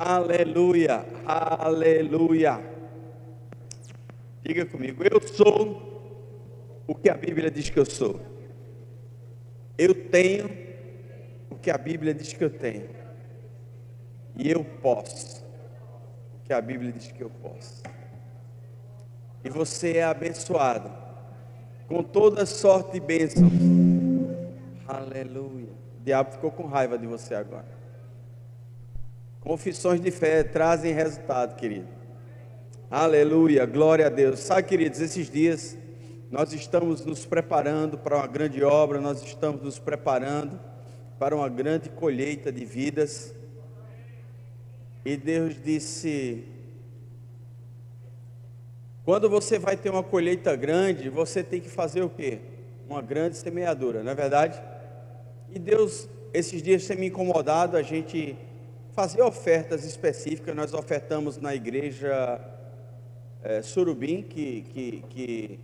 Aleluia, aleluia. Diga comigo, eu sou o que a Bíblia diz que eu sou. Eu tenho o que a Bíblia diz que eu tenho. E eu posso o que a Bíblia diz que eu posso. E você é abençoado com toda sorte de bênçãos. Aleluia. O diabo ficou com raiva de você agora. Confissões de fé trazem resultado, querido. Aleluia, glória a Deus. Sabe, queridos, esses dias nós estamos nos preparando para uma grande obra, nós estamos nos preparando para uma grande colheita de vidas. E Deus disse: quando você vai ter uma colheita grande, você tem que fazer o quê? Uma grande semeadura, não é verdade? E Deus, esses dias tem me incomodado a gente fazer ofertas específicas. Nós ofertamos na igreja Surubim, que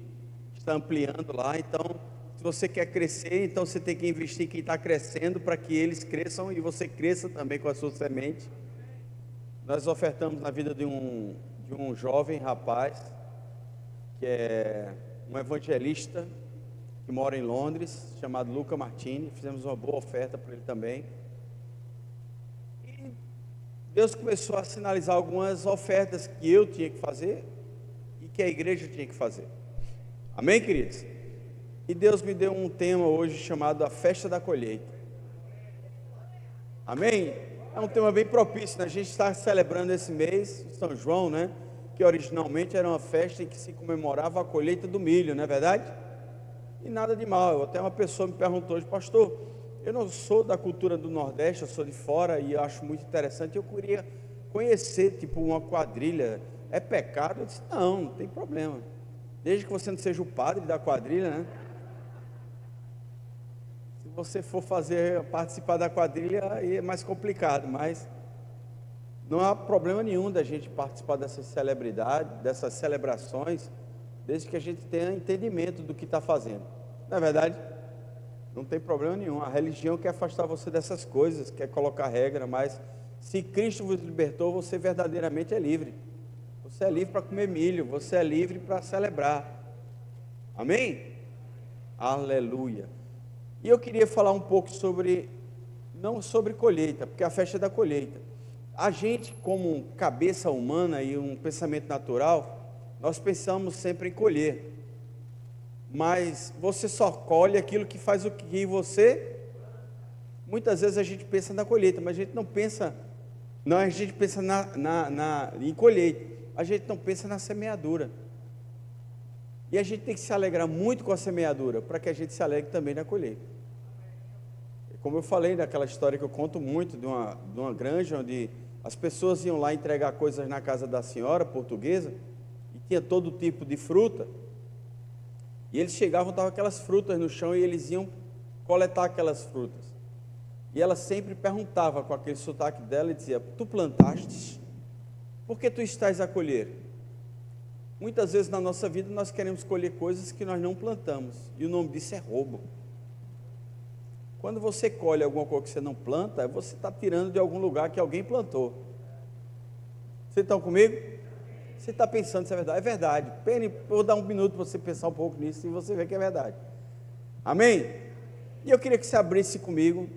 está ampliando lá. Então, se você quer crescer, então você tem que investir em quem está crescendo, para que eles cresçam e você cresça também com a sua semente. Nós ofertamos na vida de um jovem rapaz, que é um evangelista, que mora em Londres, chamado Luca Martini. Fizemos uma boa oferta para ele também. E Deus começou a sinalizar algumas ofertas que eu tinha que fazer e que a igreja tinha que fazer. Amém, queridos? E Deus me deu um tema hoje chamado a festa da colheita. Amém? É um tema bem propício, né? A gente está celebrando esse mês, São João, né? Que originalmente era uma festa em que se comemorava a colheita do milho, não é verdade? E nada de mal. Até uma pessoa me perguntou hoje: pastor, eu não sou da cultura do Nordeste, eu sou de fora e acho muito interessante, eu queria conhecer, tipo, uma quadrilha. É pecado? Eu disse: não tem problema, desde que você não seja o padre da quadrilha, né? Se você for participar da quadrilha, aí é mais complicado, mas não há problema nenhum da gente participar dessas celebridades, dessas celebrações, desde que a gente tenha entendimento do que está fazendo. Não é verdade? Não tem problema nenhum. A religião quer afastar você dessas coisas, quer colocar regra, mas se Cristo vos libertou, você verdadeiramente é livre. Você é livre para comer milho, você é livre para celebrar. Amém? Aleluia. E eu queria falar um pouco não sobre colheita, porque a festa é da colheita. A gente, como cabeça humana e um pensamento natural, nós pensamos sempre em colher. Mas você só colhe aquilo que faz o que você... Muitas vezes a gente pensa na colheita, mas a gente não pensa... Não, a gente pensa em colheita. A gente não pensa na semeadura. E a gente tem que se alegrar muito com a semeadura, para que a gente se alegre também na colheita. Como eu falei naquela história que eu conto muito, de uma granja, onde as pessoas iam lá entregar coisas na casa da senhora portuguesa, e tinha todo tipo de fruta, e eles chegavam, estavam aquelas frutas no chão, e eles iam coletar aquelas frutas, e ela sempre perguntava com aquele sotaque dela, e dizia: tu plantastes? Por que tu estás a colher? Muitas vezes na nossa vida nós queremos colher coisas que nós não plantamos, e o nome disso é roubo. Quando você colhe alguma coisa que você não planta, você está tirando de algum lugar que alguém plantou. Vocês estão comigo? Você está pensando se é verdade? É verdade. Eu vou dar um minuto para você pensar um pouco nisso e você vê que é verdade. Amém? E eu queria que você abrisse comigo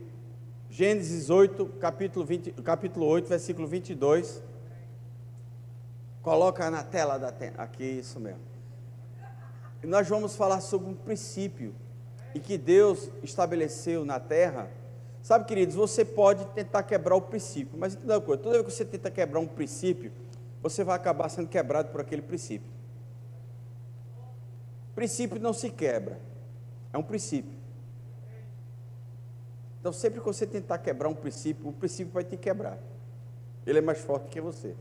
Gênesis 8, capítulo 8, versículo 22. Coloca na tela aqui, isso mesmo. E nós vamos falar sobre um princípio e que Deus estabeleceu na terra. Sabe, queridos, você pode tentar quebrar o princípio, mas entenda uma coisa: toda vez que você tenta quebrar um princípio, você vai acabar sendo quebrado por aquele princípio. Princípio não se quebra, é um princípio. Então, sempre que você tentar quebrar um princípio, o princípio vai te quebrar. Ele é mais forte que você.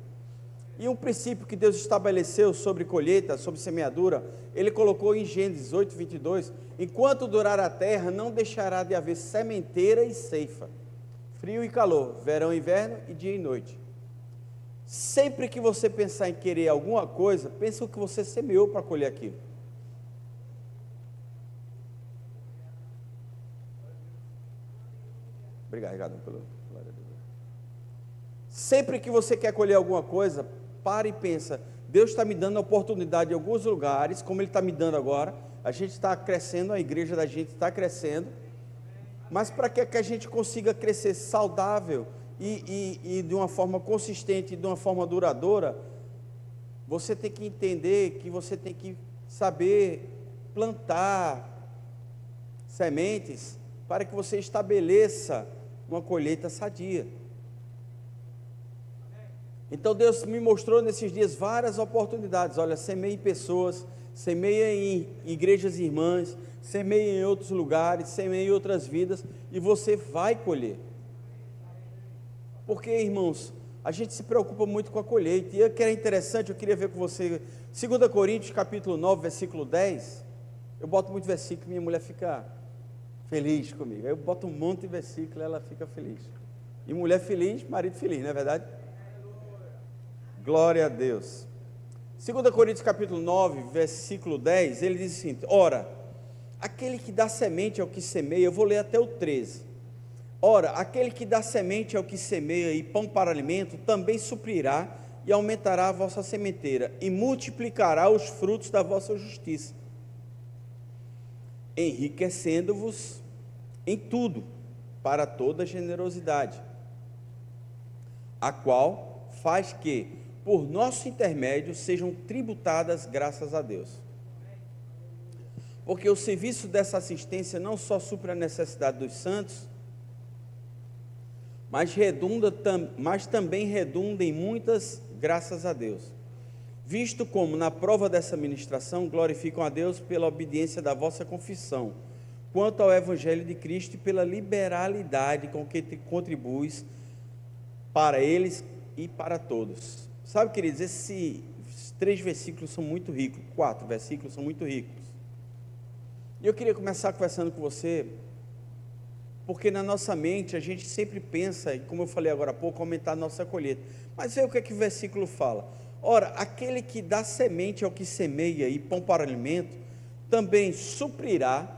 E um princípio que Deus estabeleceu sobre colheita, sobre semeadura, Ele colocou em Gênesis 8, 22, enquanto durar a terra, não deixará de haver sementeira e ceifa, frio e calor, verão e inverno e dia e noite. Sempre que você pensar em querer alguma coisa, pensa o que você semeou para colher aquilo. Obrigado, pelo glória a Deus. Sempre que você quer colher alguma coisa, para e pensa, Deus está me dando a oportunidade em alguns lugares, como Ele está me dando agora, a gente está crescendo, a igreja da gente está crescendo, mas para que a gente consiga crescer saudável e de uma forma consistente, de uma forma duradoura, você tem que entender que você tem que saber plantar sementes para que você estabeleça uma colheita sadia. Então Deus me mostrou nesses dias várias oportunidades. Olha, semeie pessoas, semeie em igrejas irmãs, semeie em outros lugares, semeie em outras vidas, e você vai colher. Porque, irmãos, a gente se preocupa muito com a colheita, e o que é interessante, eu queria ver com você, 2 Coríntios capítulo 9, versículo 10, eu boto muito versículo, minha mulher fica feliz comigo, aí eu boto um monte de versículo, ela fica feliz, e mulher feliz, marido feliz, não é verdade? Glória a Deus. 2 Coríntios capítulo 9, versículo 10, ele diz assim: ora, aquele que dá semente ao que semeia, eu vou ler até o 13, ora, aquele que dá semente ao que semeia e pão para alimento, também suprirá e aumentará a vossa sementeira, e multiplicará os frutos da vossa justiça, enriquecendo-vos em tudo, para toda generosidade, a qual faz que, por nosso intermédio, sejam tributadas graças a Deus. Porque o serviço dessa assistência não só supre a necessidade dos santos, mas também redunda em muitas graças a Deus, visto como na prova dessa ministração glorificam a Deus pela obediência da vossa confissão, quanto ao Evangelho de Cristo e pela liberalidade com que contribuis para eles e para todos. Sabe, queridos, esses 3 versículos são muito ricos, 4 versículos são muito ricos, e eu queria começar conversando com você, porque na nossa mente a gente sempre pensa, e como eu falei agora há pouco, aumentar a nossa colheita, mas vê o que é que o versículo fala: ora, aquele que dá semente ao que semeia e pão para alimento, também suprirá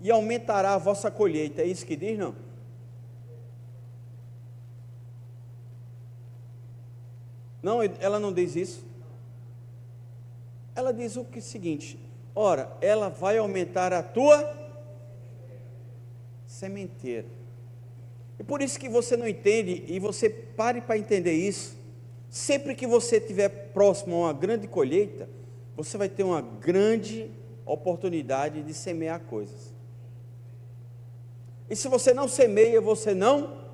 e aumentará a vossa colheita. É isso que diz, não? Não, ela não diz isso. Ela diz o seguinte: ora, ela vai aumentar a tua sementeira. E por isso que você não entende, e você pare para entender isso. Sempre que você estiver próximo a uma grande colheita, você vai ter uma grande oportunidade de semear coisas. E se você não semeia, você não.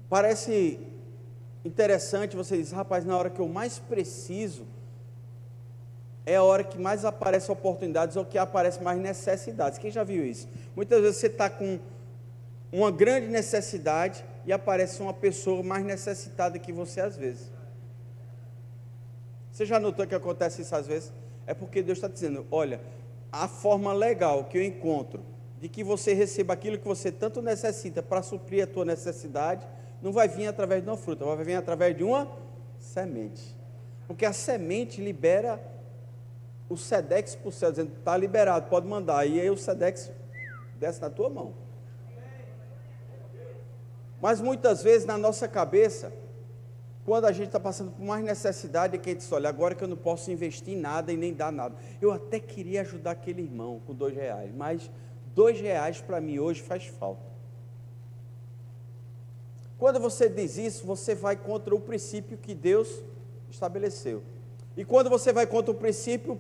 Parece interessante, você diz: rapaz, na hora que eu mais preciso, é a hora que mais aparecem oportunidades ou que aparecem mais necessidades. Quem já viu isso? Muitas vezes você está com uma grande necessidade e aparece uma pessoa mais necessitada que você às vezes. Você já notou que acontece isso às vezes? É porque Deus está dizendo: olha, a forma legal que eu encontro de que você receba aquilo que você tanto necessita para suprir a tua necessidade, não vai vir através de uma fruta, vai vir através de uma semente. Porque a semente libera o Sedex para o céu, dizendo: está liberado, pode mandar, e aí o Sedex desce na tua mão. Mas muitas vezes na nossa cabeça, quando a gente está passando por mais necessidade, é que a gente diz: olha, agora que eu não posso investir em nada e nem dar nada, eu até queria ajudar aquele irmão com R$2, mas R$2 para mim hoje faz falta. Quando você diz isso, você vai contra o princípio que Deus estabeleceu. E quando você vai contra o princípio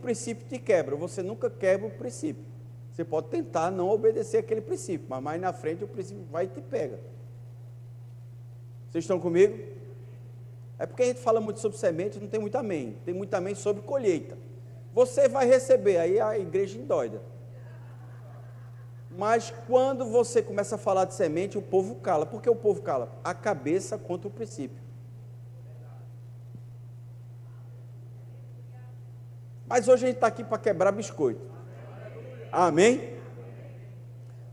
te quebra. Você nunca quebra o princípio. Você pode tentar não obedecer aquele princípio, mas mais na frente o princípio vai e te pega. Vocês estão comigo? É porque a gente fala muito sobre semente, não tem muito amém. Tem muito amém sobre colheita. Você vai receber, aí a igreja endoida. Mas quando você começa a falar de semente, o povo cala. Por que o povo cala? A cabeça contra o princípio. Mas hoje a gente está aqui para quebrar biscoito. Amém?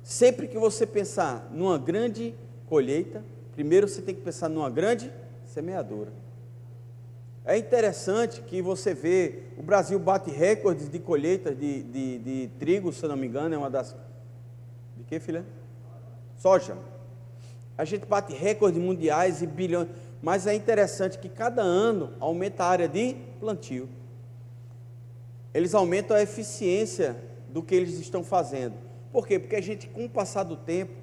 Sempre que você pensar numa grande colheita, primeiro você tem que pensar numa grande semeadura. É interessante que você vê, o Brasil bate recordes de colheitas de trigo, se eu não me engano, é uma das... De que, filha? Soja. A gente bate recordes mundiais e bilhões, mas é interessante que cada ano aumenta a área de plantio. Eles aumentam a eficiência do que eles estão fazendo. Por quê? Porque a gente, com o passar do tempo,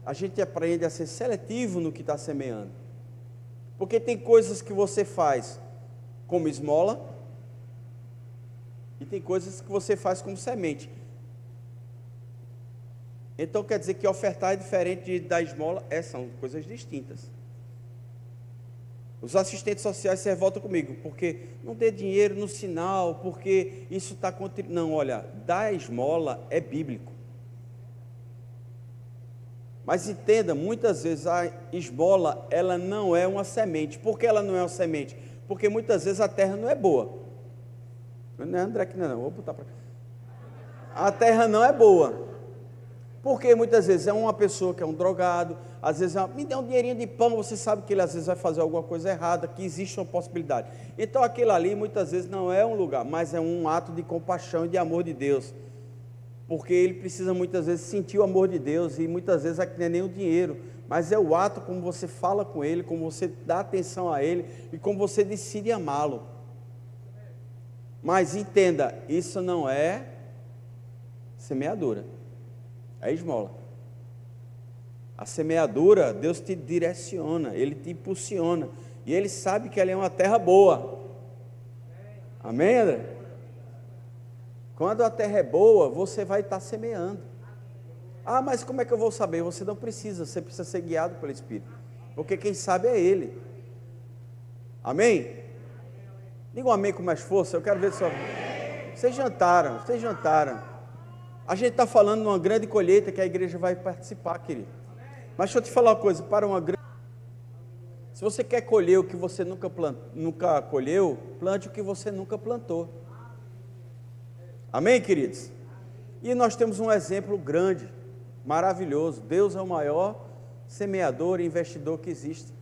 a gente aprende a ser seletivo no que está semeando. Porque tem coisas que você faz como esmola e tem coisas que você faz como semente. Então quer dizer que ofertar é diferente da esmola? São coisas distintas. Os assistentes sociais se revoltam comigo, porque não dê dinheiro no sinal, porque isso está contra... Não, olha, dar esmola é bíblico. Mas entenda, muitas vezes a esmola, ela não é uma semente. Por que ela não é uma semente? Porque muitas vezes a terra não é boa. Não é André que não, vou botar para cá. A terra não é boa. Porque muitas vezes é uma pessoa que é um drogado, às vezes me dá um dinheirinho de pão, você sabe que ele às vezes vai fazer alguma coisa errada, que existe uma possibilidade. Então aquilo ali muitas vezes não é um lugar, mas é um ato de compaixão e de amor de Deus. Porque ele precisa muitas vezes sentir o amor de Deus, e muitas vezes aqui não é nem o dinheiro, mas é o ato como você fala com ele, como você dá atenção a ele, e como você decide amá-lo. Mas entenda, isso não é semeadura, é esmola. A semeadura, Deus te direciona, Ele te impulsiona, e Ele sabe que ela é uma terra boa. Amém, André? Quando a terra é boa, você vai estar semeando. Ah, mas como é que eu vou saber? Você não precisa, você precisa ser guiado pelo Espírito, porque quem sabe é Ele. Amém? Diga um amém com mais força, eu quero ver só. Vocês jantaram. A gente está falando de uma grande colheita que a igreja vai participar, querido. Mas deixa eu te falar uma coisa, se você quer colher o que você nunca colheu, plante o que você nunca plantou. Amém, queridos? E nós temos um exemplo grande, maravilhoso. Deus é o maior semeador e investidor que existe.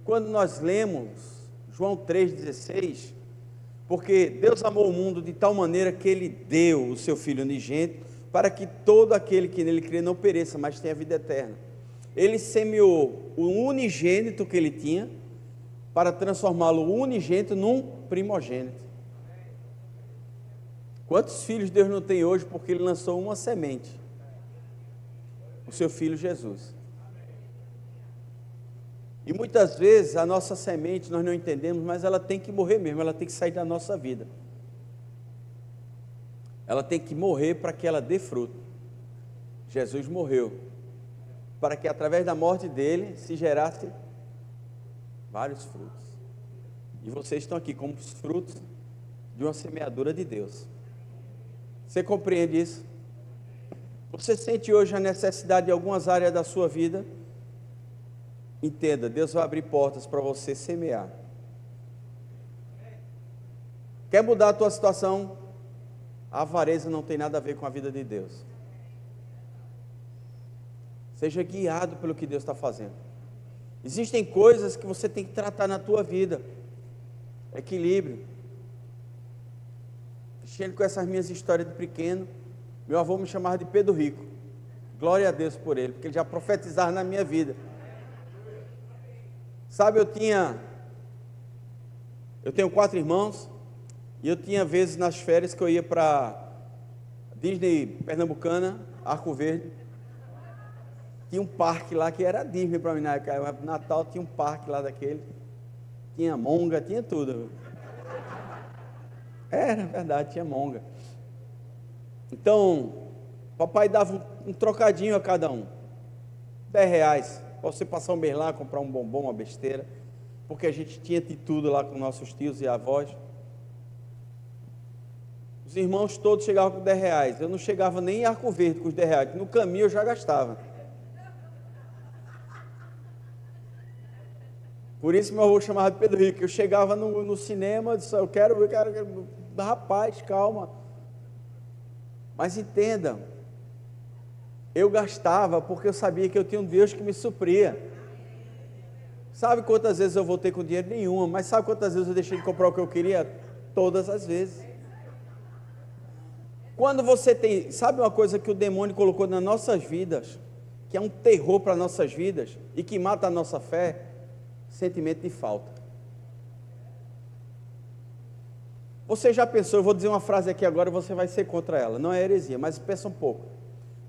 Quando nós lemos João 3,16, porque Deus amou o mundo de tal maneira que Ele deu o seu Filho unigênito, para que todo aquele que nele crê não pereça, mas tenha vida eterna. Ele semeou o unigênito que Ele tinha, para transformá-lo unigênito num primogênito. Quantos filhos Deus não tem hoje, porque Ele lançou uma semente? O seu Filho Jesus. E muitas vezes a nossa semente nós não entendemos, mas ela tem que morrer mesmo, ela tem que sair da nossa vida. Ela tem que morrer para que ela dê fruto. Jesus morreu para que através da morte dele se gerasse vários frutos. E vocês estão aqui como os frutos de uma semeadura de Deus. Você compreende isso? Você sente hoje a necessidade de algumas áreas da sua vida? Entenda, Deus vai abrir portas para você semear. Quer mudar a tua situação? A avareza não tem nada a ver com a vida de Deus. Seja guiado pelo que Deus está fazendo. Existem coisas que você tem que tratar na tua vida. Equilíbrio. Mexendo com essas minhas histórias de pequeno, meu avô me chamava de Pedro Rico. Glória a Deus por ele, porque ele já profetizava na minha vida. Sabe, eu tenho 4 irmãos, e eu tinha vezes nas férias que eu ia para Disney Pernambucana, Arco Verde. Tinha um parque lá que era Disney para mim na época. Natal tinha um parque lá daquele, tinha monga, tinha tudo. Era verdade, tinha monga. Então, papai dava um trocadinho a cada um, R$10. Para você passar um mês lá, comprar um bombom, uma besteira, porque a gente tinha de tudo lá com nossos tios e avós. Os irmãos todos chegavam com R$10, eu não chegava nem em Arco Verde com os R$10, no caminho eu já gastava. Por isso meu avô chamava de Pedro Rico. Eu chegava no cinema, disse, eu quero, rapaz, calma. Mas entenda, eu gastava porque eu sabia que eu tinha um Deus que me supria. Sabe quantas vezes eu voltei com dinheiro? Nenhuma. Mas sabe quantas vezes eu deixei de comprar o que eu queria? Todas as vezes. Quando você tem, sabe uma coisa que o demônio colocou nas nossas vidas? que é um terror para nossas vidas e que mata a nossa fé, sentimento de falta. Você já pensou, eu vou dizer uma frase aqui agora e você vai ser contra ela, não é heresia, mas pensa um pouco.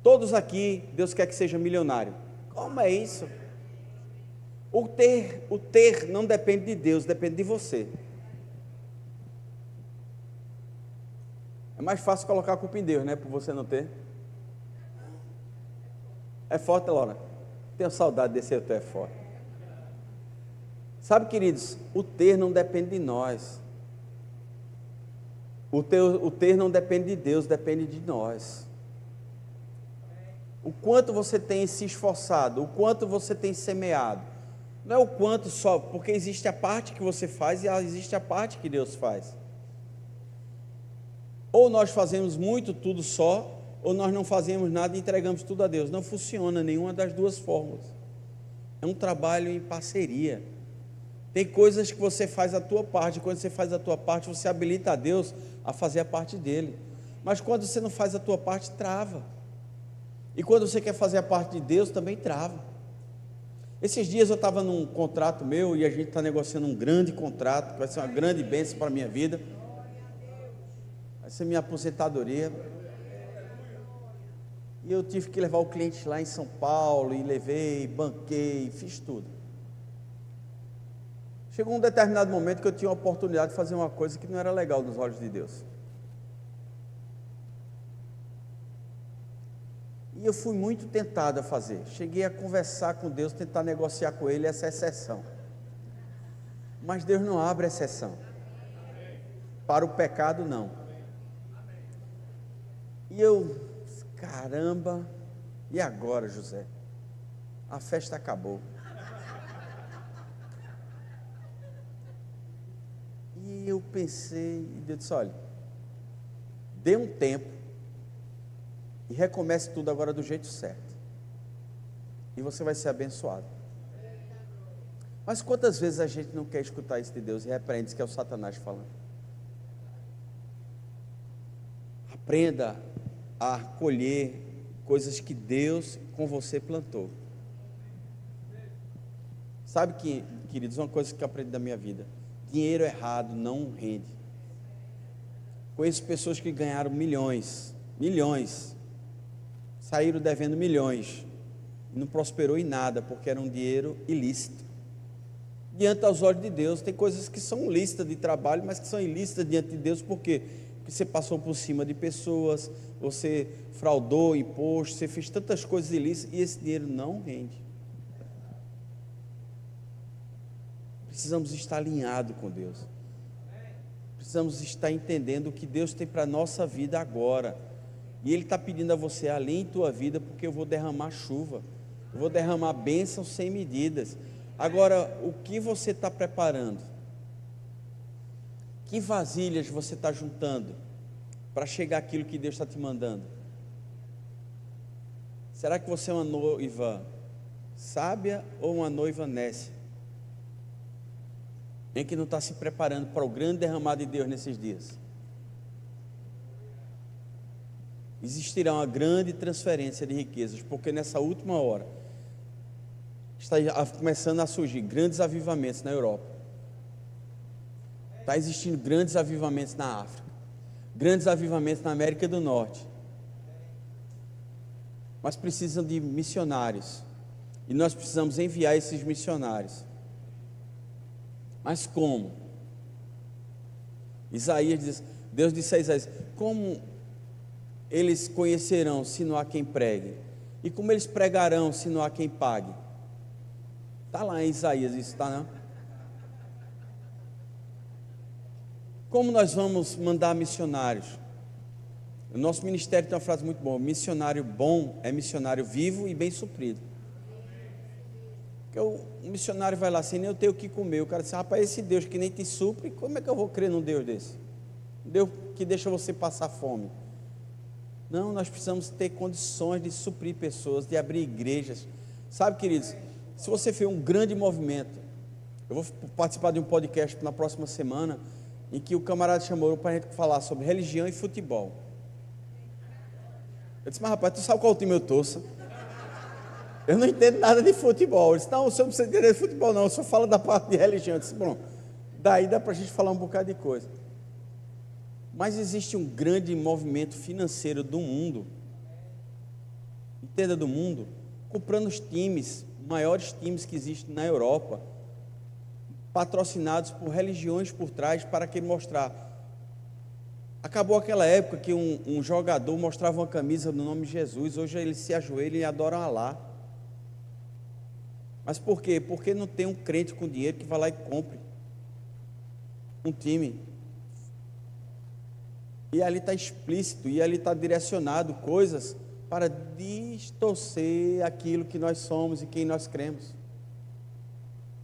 Todos aqui, Deus quer que seja milionário. Como é isso? O ter não depende de Deus, depende de você. É mais fácil colocar a culpa em Deus, né, por você não ter. É forte, Laura. Tenho saudade desse eu é forte. Sabe, queridos, o ter não depende de nós. O ter não depende de Deus, depende de nós. O quanto você tem se esforçado, o quanto você tem semeado. Não é o quanto só, porque existe a parte que você faz e existe a parte que Deus faz. Ou nós fazemos muito, tudo só, ou nós não fazemos nada e entregamos tudo a Deus. Não funciona nenhuma das duas formas. É um trabalho em parceria. Tem coisas que você faz a tua parte, quando você faz a tua parte, você habilita a Deus a fazer a parte dele. Mas quando você não faz a tua parte, trava. E quando você quer fazer a parte de Deus, também trava. Esses dias eu estava num contrato meu e a gente está negociando um grande contrato, que vai ser uma grande bênção para a minha vida. Vai ser minha aposentadoria. E eu tive que levar o cliente lá em São Paulo, e levei, banquei, fiz tudo. Chegou um determinado momento que eu tinha a oportunidade de fazer uma coisa que não era legal nos olhos de Deus. E eu fui muito tentado a fazer. Cheguei a conversar com Deus, tentar negociar com Ele essa exceção. Mas Deus não abre exceção. Para o pecado, não. E eu, caramba, e agora, José? A festa acabou. E eu pensei, e Deus disse, olha, dê um tempo e recomece tudo agora do jeito certo. E você vai ser abençoado. Mas quantas vezes a gente não quer escutar isso de Deus e repreende isso que é o Satanás falando? Aprenda a colher coisas que Deus com você plantou. Sabe que, queridos, uma coisa que eu aprendi da minha vida: dinheiro errado não rende. Conheço pessoas que ganharam milhões, saíram devendo milhões, e não prosperou em nada, porque era um dinheiro ilícito. Diante aos olhos de Deus, tem coisas que são lícitas de trabalho, mas que são ilícitas diante de Deus, por quê? Porque você passou por cima de pessoas, você fraudou imposto, você fez tantas coisas ilícitas, e esse dinheiro não rende. Precisamos estar alinhados com Deus. Precisamos estar entendendo o que Deus tem para a nossa vida agora. E Ele está pedindo a você: alinhe tua vida, porque eu vou derramar chuva, eu vou derramar bênçãos sem medidas. Agora, o que você está preparando? Que vasilhas você está juntando para chegar àquilo que Deus está te mandando? Será que você é uma noiva sábia ou uma noiva nécia, em que não está se preparando para o grande derramado de Deus nesses dias? Existirá uma grande transferência de riquezas, porque nessa última hora está começando a surgir grandes avivamentos na Europa. Está existindo grandes avivamentos na África, grandes avivamentos na América do Norte. Mas precisam de missionários, e nós precisamos enviar esses missionários. Mas como? Isaías diz, Deus disse a Isaías: como eles conhecerão se não há quem pregue? E como eles pregarão se não há quem pague? Está lá em Isaías, isso está não? Como nós vamos mandar missionários? O nosso ministério tem uma frase muito boa: missionário bom é missionário vivo e bem suprido. Porque o missionário vai lá sem nem eu ter o que comer, o cara diz: rapaz, esse Deus que nem te supre, como é que eu vou crer num Deus desse? Um Deus que deixa você passar fome. Não, nós precisamos ter condições de suprir pessoas, de abrir igrejas. Sabe, queridos, se você fez um grande movimento, eu vou participar de um podcast na próxima semana, em que o camarada chamou para a gente falar sobre religião e futebol. Eu disse: mas rapaz, tu sabe qual time eu torço? Eu não entendo nada de futebol. Ele disse, não, o senhor não precisa entender de futebol não, eu só falo da parte de religião. Eu disse, bom, daí dá para a gente falar um bocado de coisa. Mas existe um grande movimento financeiro do mundo, entenda, do mundo, comprando os times, maiores times que existem na Europa, patrocinados por religiões por trás, para que mostrar. Acabou aquela época que um jogador mostrava uma camisa no nome de Jesus, hoje ele se ajoelha e adora Alá. Mas por quê? Porque não tem um crente com dinheiro que vá lá e compre um time. E ali está explícito, e ali está direcionado coisas para distorcer aquilo que nós somos e quem nós cremos.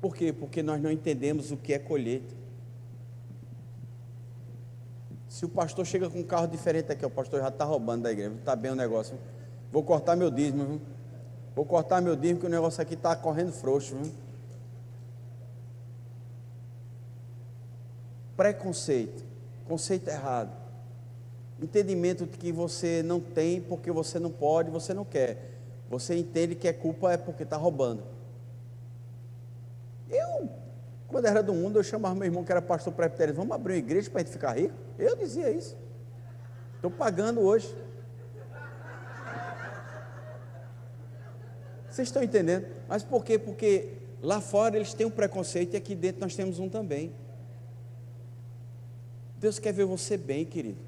Por quê? Porque nós não entendemos o que é colheita. Se o pastor chega com um carro diferente aqui, o pastor já está roubando da igreja, está bem o negócio, vou cortar meu dízimo, viu? Vou cortar meu dízimo, que o negócio aqui está correndo frouxo, viu? Preconceito, conceito errado, entendimento de que você não tem porque você não pode, você não quer, você entende que a culpa é porque está roubando. Quando era do mundo, eu chamava meu irmão que era pastor presbiteriano, vamos abrir uma igreja para a gente ficar rico? Eu dizia isso. Estou pagando hoje. Vocês estão entendendo? Mas por quê? Porque lá fora eles têm um preconceito e aqui dentro nós temos um também. Deus quer ver você bem, querido.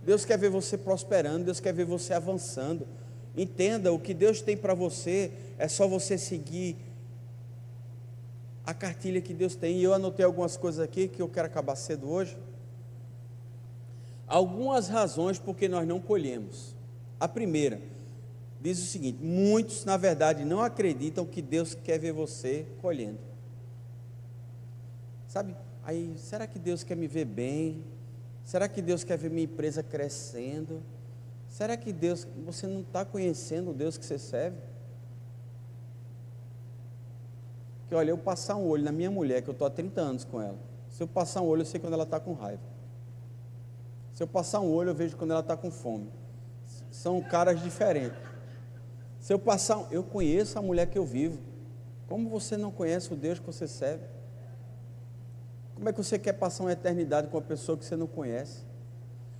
Deus quer ver você prosperando, Deus quer ver você avançando. Entenda, o que Deus tem para você é só você seguir a cartilha que Deus tem. E eu anotei algumas coisas aqui que eu quero acabar cedo hoje. Algumas razões porque nós não colhemos. A primeira diz o seguinte: muitos na verdade não acreditam que Deus quer ver você colhendo. Sabe, aí, será que Deus quer me ver bem? Será que Deus quer ver minha empresa crescendo? Será que Deus, você não está conhecendo o Deus que você serve? Que olha, eu passar um olho na minha mulher, que eu estou há 30 anos com ela, se eu passar um olho, eu sei quando ela está com raiva. Se eu passar um olho, eu vejo quando ela está com fome. São caras diferentes. Se eu passar, eu conheço a mulher que eu vivo. Como você não conhece o Deus que você serve? Como é que você quer passar uma eternidade com uma pessoa que você não conhece?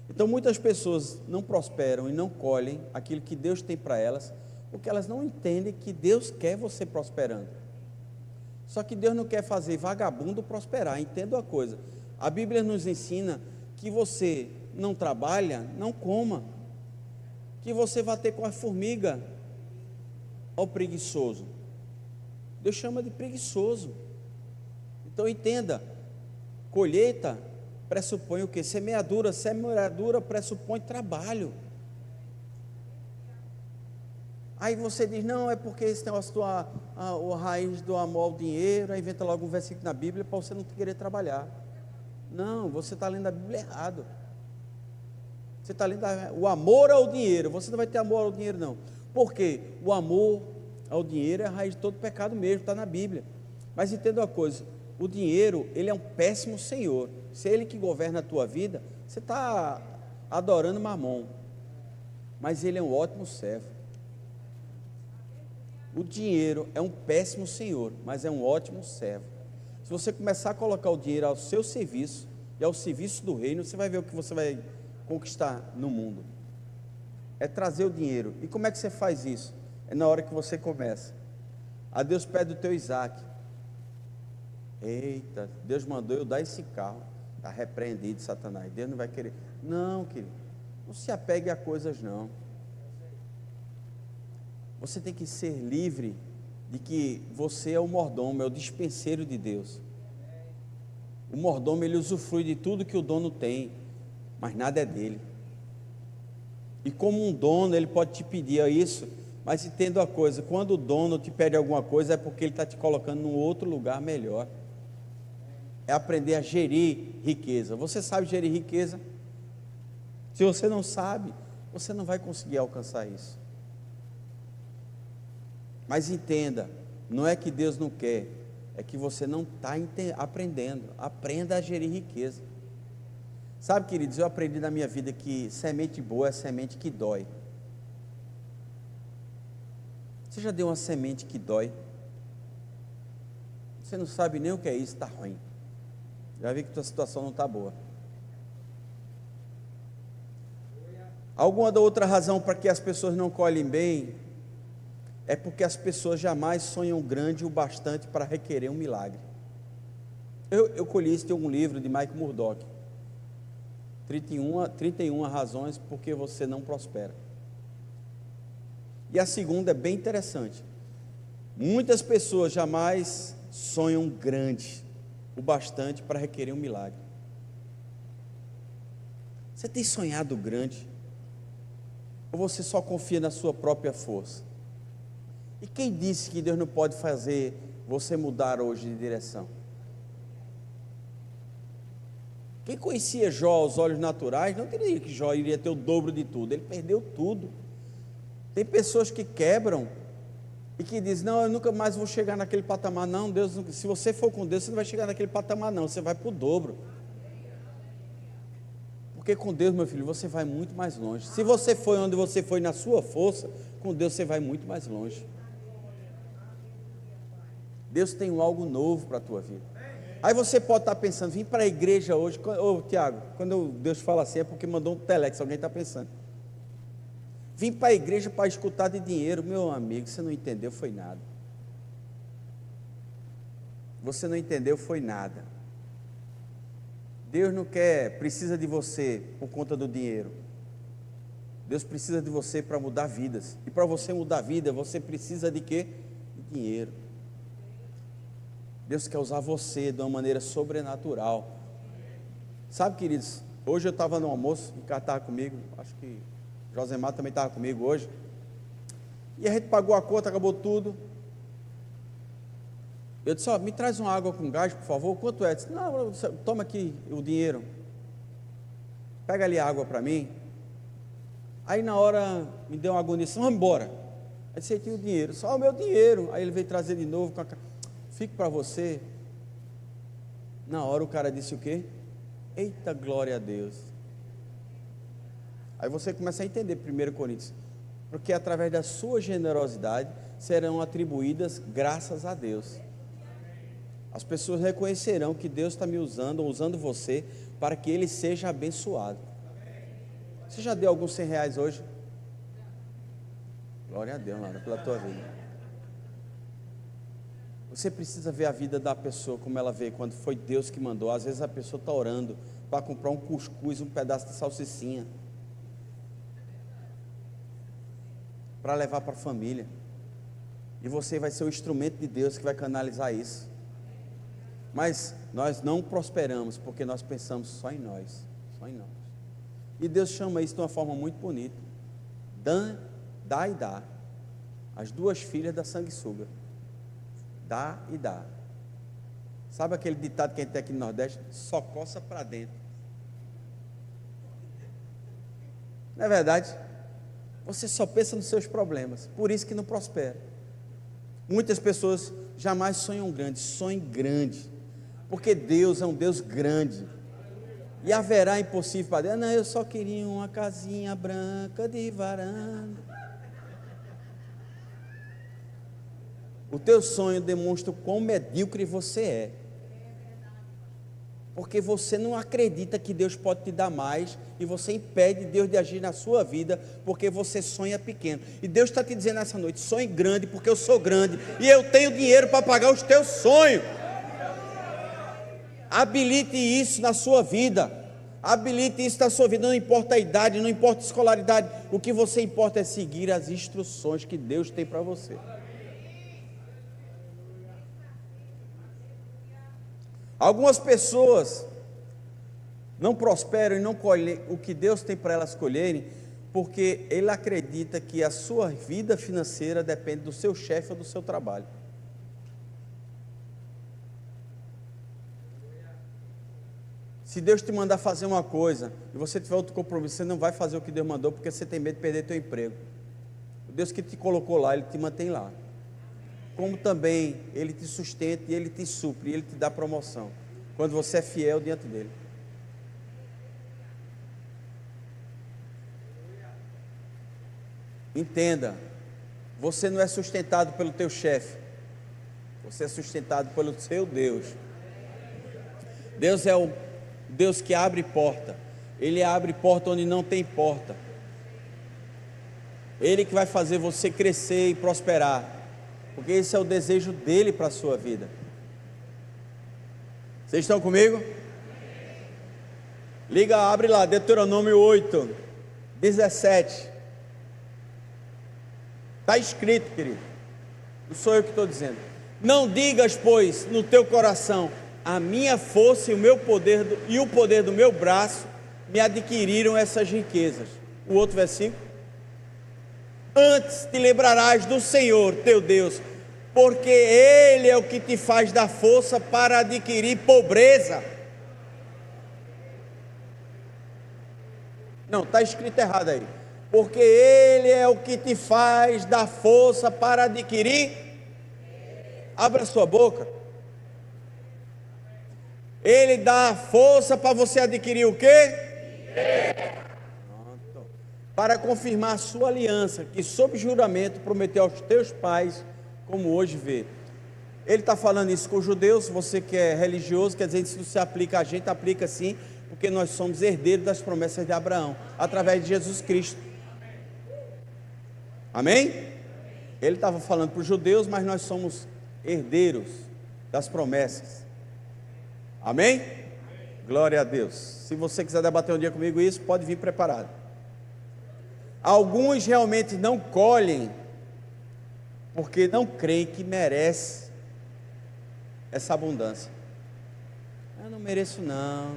Então muitas pessoas não prosperam e não colhem aquilo que Deus tem para elas, porque elas não entendem que Deus quer você prosperando. Só que Deus não quer fazer vagabundo prosperar. Entenda uma coisa, a Bíblia nos ensina que você não trabalha, não coma, que você vai ter com a formiga, ó preguiçoso. Deus chama de preguiçoso. Então entenda, colheita pressupõe o quê? Semeadura pressupõe trabalho. Aí você diz, não, é porque esse negócio a raiz do amor ao dinheiro, aí inventa logo um versículo na Bíblia para você não querer trabalhar. Não, você está lendo a Bíblia errado. Você está lendo o amor ao dinheiro, você não vai ter amor ao dinheiro não. Por quê? O amor ao dinheiro é a raiz de todo pecado mesmo, está na Bíblia. Mas entenda uma coisa, o dinheiro, ele é um péssimo senhor. Se é ele que governa a tua vida, você está adorando Mamon. Mas ele é um ótimo servo. O dinheiro é um péssimo senhor, mas é um ótimo servo. Se você começar a colocar o dinheiro ao seu serviço e ao serviço do reino, você vai ver o que você vai conquistar no mundo. É trazer o dinheiro. E como é que você faz isso? É na hora que você começa. A Deus pede o teu Isaac. Eita, Deus mandou eu dar esse carro. Está repreendido, Satanás. Deus não vai querer. Não, querido, não se apegue a coisas não. Você tem que ser livre de que você é o mordomo, é o dispenseiro de Deus. O mordomo, ele usufrui de tudo que o dono tem, mas nada é dele. E como um dono, ele pode te pedir isso, mas entenda uma coisa, quando o dono te pede alguma coisa, é porque ele está te colocando num outro lugar melhor. É aprender a gerir riqueza. Você sabe gerir riqueza? Se você não sabe, você não vai conseguir alcançar isso. Mas entenda, não é que Deus não quer, é que você não está aprendendo. Aprenda a gerir riqueza. Sabe, queridos, eu aprendi na minha vida que semente boa é semente que dói. Você já deu uma semente que dói? Você não sabe nem o que é isso, está ruim. Já vi que tua situação não está boa. Alguma outra razão para que as pessoas não colhem bem é porque as pessoas jamais sonham grande o bastante para requerer um milagre. Eu colhi isso de um livro de Mike Murdock. 31 razões por que você não prospera. E a segunda é bem interessante. Muitas pessoas jamais sonham grande o bastante para requerer um milagre. Você tem sonhado grande? Ou você só confia na sua própria força? E quem disse que Deus não pode fazer você mudar hoje de direção? Quem conhecia Jó aos olhos naturais não diria que Jó iria ter o dobro de tudo. Ele perdeu tudo. Tem pessoas que quebram e que dizem: não, eu nunca mais vou chegar naquele patamar. Não, Deus, se você for com Deus, você não vai chegar naquele patamar não, você vai para o dobro. Porque com Deus, meu filho, você vai muito mais longe. Se você foi onde você foi na sua força, com Deus você vai muito mais longe. Deus tem algo novo para a tua vida. Aí você pode estar pensando: vim para a igreja hoje. Ô Tiago, quando Deus fala assim é porque mandou um telex, alguém está pensando. Vim para a igreja para escutar de dinheiro. Meu amigo, você não entendeu, foi nada. Você não entendeu, foi nada. Deus não precisa de você por conta do dinheiro. Deus precisa de você para mudar vidas. E para você mudar a vida, você precisa de quê? De dinheiro. Deus quer usar você de uma maneira sobrenatural. Sabe, queridos, hoje eu estava no almoço, o Ricardo estava comigo, acho que Josemar também estava comigo hoje, e a gente pagou a conta, acabou tudo. Eu disse: me traz uma água com gás, por favor. Quanto é? Eu disse: não, toma aqui o dinheiro, pega ali a água para mim. Aí na hora me deu uma agonia: vamos embora. Aí disse: aqui o dinheiro, só o meu dinheiro. Aí ele veio trazer de novo, fique para você. Na hora o cara disse o quê? Eita, glória a Deus. Aí você começa a entender 1 Coríntios, porque através da sua generosidade serão atribuídas graças a Deus. As pessoas reconhecerão que Deus está me usando, ou usando você, para que Ele seja abençoado. Você já deu alguns R$100 hoje? Glória a Deus, Laura, pela tua vida. Você precisa ver a vida da pessoa como ela veio, quando foi Deus que mandou. Às vezes a pessoa está orando para comprar um cuscuz, um pedaço de salsicinha, para levar para a família, e você vai ser o instrumento de Deus que vai canalizar isso. Mas nós não prosperamos porque nós pensamos só em nós, só em nós. E Deus chama isso de uma forma muito bonita: dá e dá. As duas filhas da sanguessuga, dá e dá. Sabe aquele ditado que a gente tem aqui no Nordeste? Só coça para dentro. Não é verdade? Você só pensa nos seus problemas, por isso que não prospera. Muitas pessoas jamais sonham grande. Sonhem grande, porque Deus é um Deus grande, e haverá impossível para Deus. Não, eu só queria uma casinha branca de varanda. O teu sonho demonstra o quão medíocre você é, porque você não acredita que Deus pode te dar mais, e você impede Deus de agir na sua vida, porque você sonha pequeno. E Deus está te dizendo nessa noite: sonhe grande, porque eu sou grande, e eu tenho dinheiro para pagar os teus sonhos. Habilite isso na sua vida, habilite isso na sua vida. Não importa a idade, não importa a escolaridade, o que você importa é seguir as instruções que Deus tem para você. Algumas pessoas não prosperam e não colhem o que Deus tem para elas colherem, porque ele acredita que a sua vida financeira depende do seu chefe ou do seu trabalho. Se Deus te mandar fazer uma coisa e você tiver outro compromisso, você não vai fazer o que Deus mandou, porque você tem medo de perder teu emprego. O Deus que te colocou lá, Ele te mantém lá. Como também Ele te sustenta e Ele te supre, e Ele te dá promoção, quando você é fiel diante dEle. Entenda, Você não é sustentado pelo teu chefe, você é sustentado pelo seu Deus. Deus é o Deus que abre porta. Ele abre porta onde não tem porta. Ele que vai fazer você crescer e prosperar, porque esse é o desejo dele para a sua vida. Vocês estão comigo? Liga, abre lá, Deuteronômio 8, 17. Está escrito, querido. Não sou eu que estou dizendo. Não digas, pois, no teu coração: a minha força e o meu poder e o poder do meu braço me adquiriram essas riquezas. O outro versículo: antes te lembrarás do Senhor teu Deus, porque Ele é o que te faz dar força para adquirir pobreza. Não, está escrito errado aí. Porque Ele é o que te faz dar força para adquirir. Abra sua boca. Ele dá força para você adquirir o quê? Pronto. Para confirmar a sua aliança, que sob juramento prometeu aos teus pais, como hoje vê. Ele está falando isso com os judeus. Você que é religioso, quer dizer, isso se aplica a gente, aplica sim, porque nós somos herdeiros das promessas de Abraão, através de Jesus Cristo. Amém? Ele estava falando para os judeus, mas nós somos herdeiros das promessas. Amém? Glória a Deus. Se você quiser debater um dia comigo isso, pode vir preparado. Alguns realmente não colhem, porque não creem que merece essa abundância. Eu não mereço não.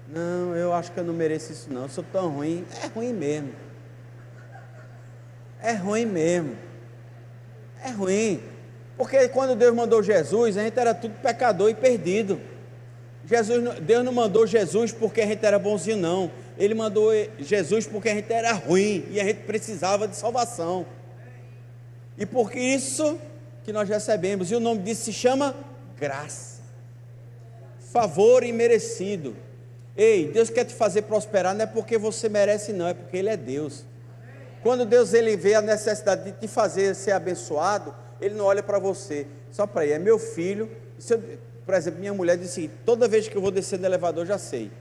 Não, eu acho que eu não mereço isso não. Eu sou tão ruim. É ruim mesmo. É ruim mesmo. É ruim. Porque quando Deus mandou Jesus, a gente era tudo pecador e perdido. Deus não mandou Jesus porque a gente era bonzinho, não. Ele mandou Jesus porque a gente era ruim e a gente precisava de salvação. E por isso que nós recebemos. E o nome disso se chama graça. Favor imerecido. Ei, Deus quer te fazer prosperar, não é porque você merece não, é porque Ele é Deus. Quando Deus ele vê a necessidade de te fazer ser abençoado, Ele não olha para você, só para ele, é meu filho. Por exemplo, minha mulher disse: toda vez que eu vou descer no elevador, já sei,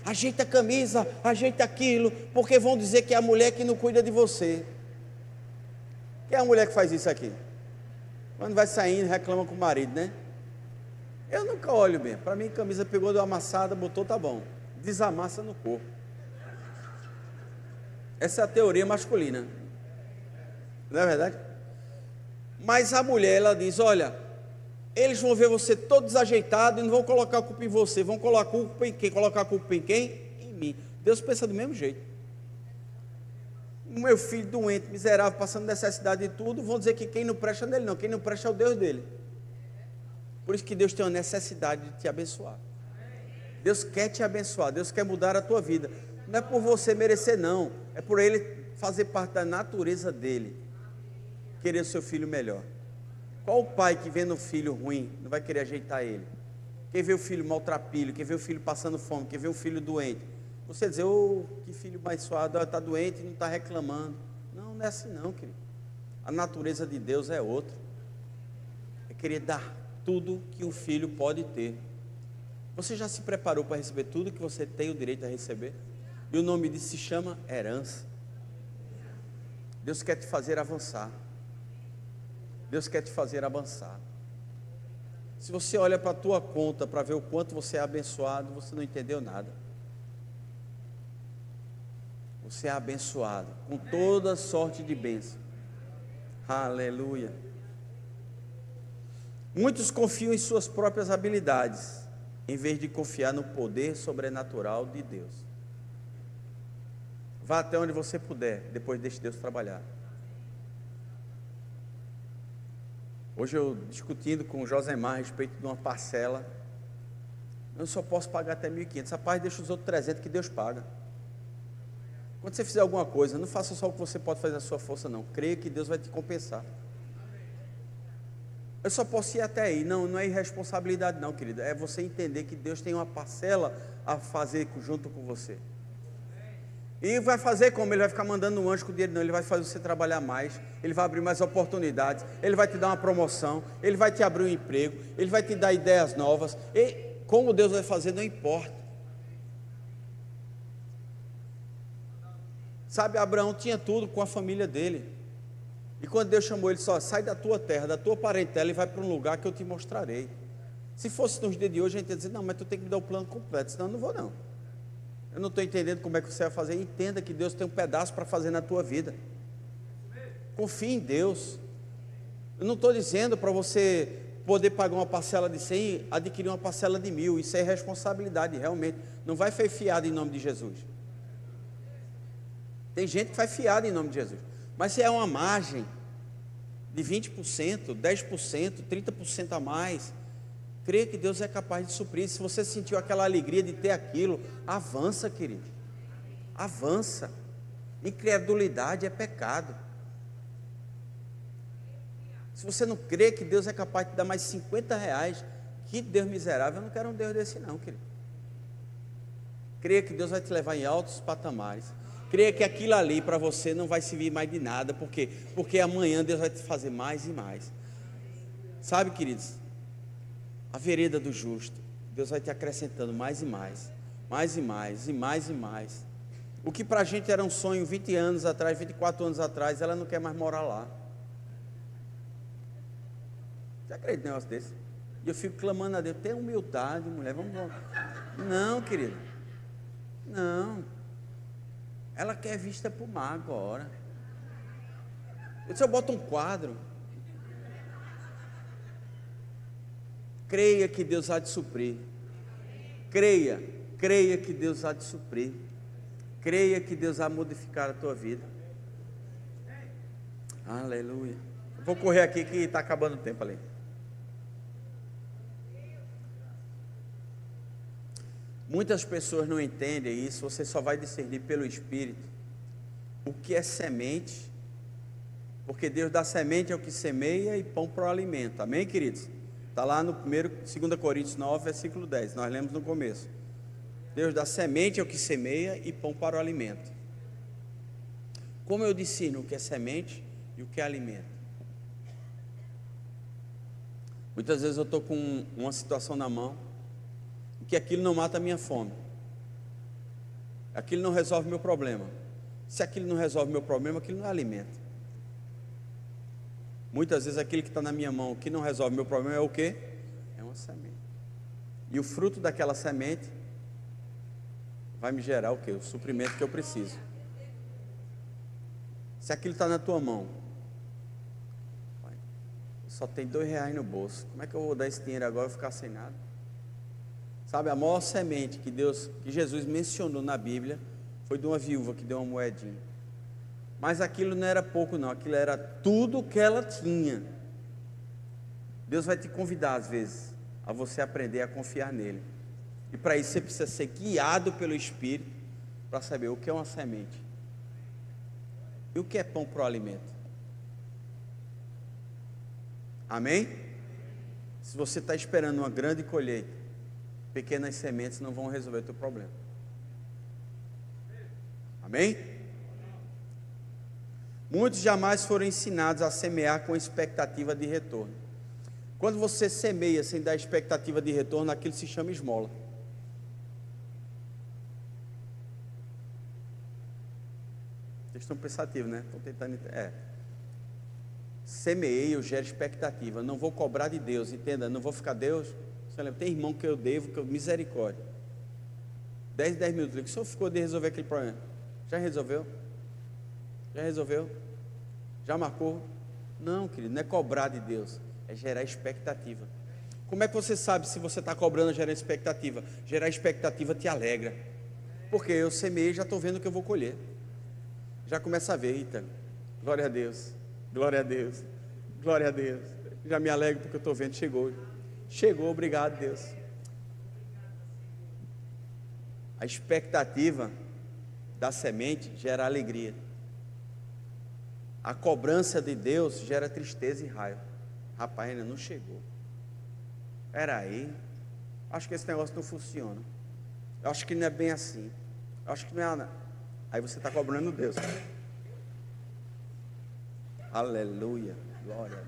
ajeita a camisa, ajeita aquilo, porque vão dizer que é a mulher que não cuida de você. Quem é a mulher que faz isso aqui? Quando vai saindo, reclama com o marido, né? Eu nunca olho mesmo. Para mim, camisa pegou, deu uma amassada, botou, tá bom. Desamassa no corpo. Essa é a teoria masculina, não é verdade? Mas a mulher, ela diz: olha, eles vão ver você todo desajeitado e não vão colocar a culpa em você, vão colocar a culpa em quem? Colocar a culpa em quem? Em mim. Deus pensa do mesmo jeito. O meu filho doente, miserável, passando necessidade de tudo, vão dizer que quem não presta nele não, quem não presta é o Deus dele. Por isso que Deus tem uma necessidade de te abençoar. Deus quer te abençoar, Deus quer mudar a tua vida. Não é por você merecer não, é por Ele fazer parte da natureza dEle, querer o seu filho melhor. Qual o pai que vendo o filho ruim, não vai querer ajeitar ele? Quem vê o filho maltrapilho, quem vê o filho passando fome, quem vê o filho doente, você dizer: oh, que filho mais suado, está doente e não está reclamando. Não, não é assim não, querido. A natureza de Deus é outra, é querer dar tudo que um filho pode ter. Você já se preparou para receber tudo que você tem o direito a receber? E o nome disso se chama herança. Deus quer te fazer avançar. Deus quer te fazer avançar. Se você olha para a tua conta para ver o quanto você é abençoado, você não entendeu nada. Você é abençoado com toda sorte de bênção. Aleluia. Muitos confiam em suas próprias habilidades, em vez de confiar no poder sobrenatural de Deus. Vá até onde você puder, depois deixe Deus trabalhar. Hoje eu discutindo com o Josemar a respeito de uma parcela. Eu só posso pagar até 1.500. Rapaz, deixa os outros 300 que Deus paga. Quando você fizer alguma coisa, não faça só o que você pode fazer na sua força não. Creia que Deus vai te compensar. Eu só posso ir até aí. Não é irresponsabilidade não, querida. É você entender que Deus tem uma parcela a fazer junto com você. E vai fazer como? Ele vai ficar mandando um anjo com o dinheiro? Não, ele vai fazer você trabalhar mais, ele vai abrir mais oportunidades, ele vai te dar uma promoção, ele vai te abrir um emprego, ele vai te dar ideias novas. E como Deus vai fazer, não importa. Sabe, Abraão tinha tudo com a família dele. E quando Deus chamou ele, só sai da tua terra, da tua parentela e vai para um lugar que eu te mostrarei. Se fosse nos dias de hoje, a gente ia dizer, não, mas tu tem que me dar o plano completo, senão eu não vou não. Eu não estou entendendo como é que você vai fazer. Entenda que Deus tem um pedaço para fazer na tua vida. Confie em Deus. Eu não estou dizendo para você poder pagar uma parcela de 100, adquirir uma parcela de 1000. Isso é responsabilidade, realmente. Não vai ser fiado em nome de Jesus. Tem gente que faz fiado em nome de Jesus. Mas se é uma margem de 20%, 10%, 30% a mais, creia que Deus é capaz de suprir. Se você sentiu aquela alegria de ter aquilo, avança, querido. Avança. Incredulidade é pecado. Se você não crê que Deus é capaz de te dar mais 50 reais, que Deus miserável, eu não quero um Deus desse não, querido. Creia que Deus vai te levar em altos patamares. Creia que aquilo ali para você não vai servir mais de nada. Por quê? Porque amanhã Deus vai te fazer mais e mais. Sabe, queridos, a vereda do justo, Deus vai te acrescentando mais e mais, mais e mais, e mais e mais. O que para a gente era um sonho 20 anos atrás, 24 anos atrás, ela não quer mais morar lá. Você acredita em um negócio desse? E eu fico clamando a Deus, tenha humildade, mulher, vamos. Não, querido, não. Ela quer vista para o mar agora. Eu boto um quadro. Creia que Deus há de suprir. Creia que Deus há de suprir. Creia que Deus há de modificar a tua vida. Aleluia. Vou correr aqui que está acabando o tempo ali. Muitas pessoas não entendem isso. Você só vai discernir pelo Espírito o que é semente, porque Deus dá semente ao que semeia e pão para o alimento. Amém, queridos? Está lá no 2 Coríntios 9, versículo 10, nós lemos no começo. Deus dá semente ao que semeia e pão para o alimento. Como eu discerno o que é semente e o que é alimento? Muitas vezes eu estou com uma situação na mão, que aquilo não mata a minha fome, aquilo não resolve meu problema. Se aquilo não resolve meu problema, aquilo não é alimento. Muitas vezes aquilo que está na minha mão, que não resolve meu problema, é o quê? É uma semente. E o fruto daquela semente vai me gerar o quê? O suprimento que eu preciso. Se aquilo está na tua mão, só tem R$2 no bolso, como é que eu vou dar esse dinheiro agora e ficar sem nada? Sabe, a maior semente que Jesus mencionou na Bíblia foi de uma viúva que deu uma moedinha. Mas aquilo não era pouco não, aquilo era tudo que ela tinha. Deus vai te convidar às vezes a você aprender a confiar nele. E para isso você precisa ser guiado pelo Espírito para saber o que é uma semente e o que é pão para o alimento. Amém? Se você está esperando uma grande colheita, pequenas sementes não vão resolver o teu problema. Amém? Muitos jamais foram ensinados a semear com expectativa de retorno. Quando você semeia sem dar expectativa de retorno, aquilo se chama esmola. Vocês estão pensativos, né? Estão tentando. Semeei, eu gero expectativa. Não vou cobrar de Deus, entenda? Não vou ficar Deus. Você lembra? Tem irmão que eu devo, que eu misericórdia. 10 minutos. O senhor ficou de resolver aquele problema? Já resolveu? Já resolveu? Já marcou? Não, querido, não é cobrar de Deus, é gerar expectativa. Como é que você sabe se você está cobrando, gerando expectativa? Gerar expectativa te alegra. Porque eu semeei, já estou vendo que eu vou colher. Já começa a ver, eita, glória a Deus, glória a Deus, glória a Deus. Já me alegro porque eu estou vendo, chegou, obrigado Deus. A expectativa da semente gera alegria. A cobrança de Deus gera tristeza e raiva. Rapaz, ainda não chegou. Espera aí, acho que esse negócio não funciona. Eu acho que não é bem assim. Eu acho que não é. Aí você está cobrando Deus. Aleluia, glória.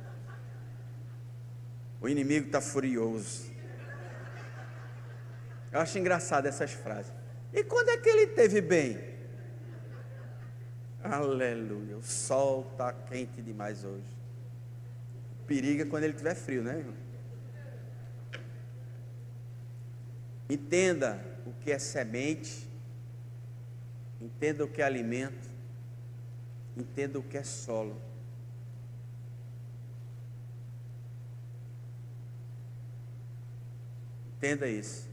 O inimigo está furioso. Eu acho engraçado essas frases. E quando é que ele teve bem? Aleluia, o sol está quente demais hoje. Periga quando ele estiver frio, né, irmão? Entenda o que é semente, entenda o que é alimento, entenda o que é solo. Entenda isso.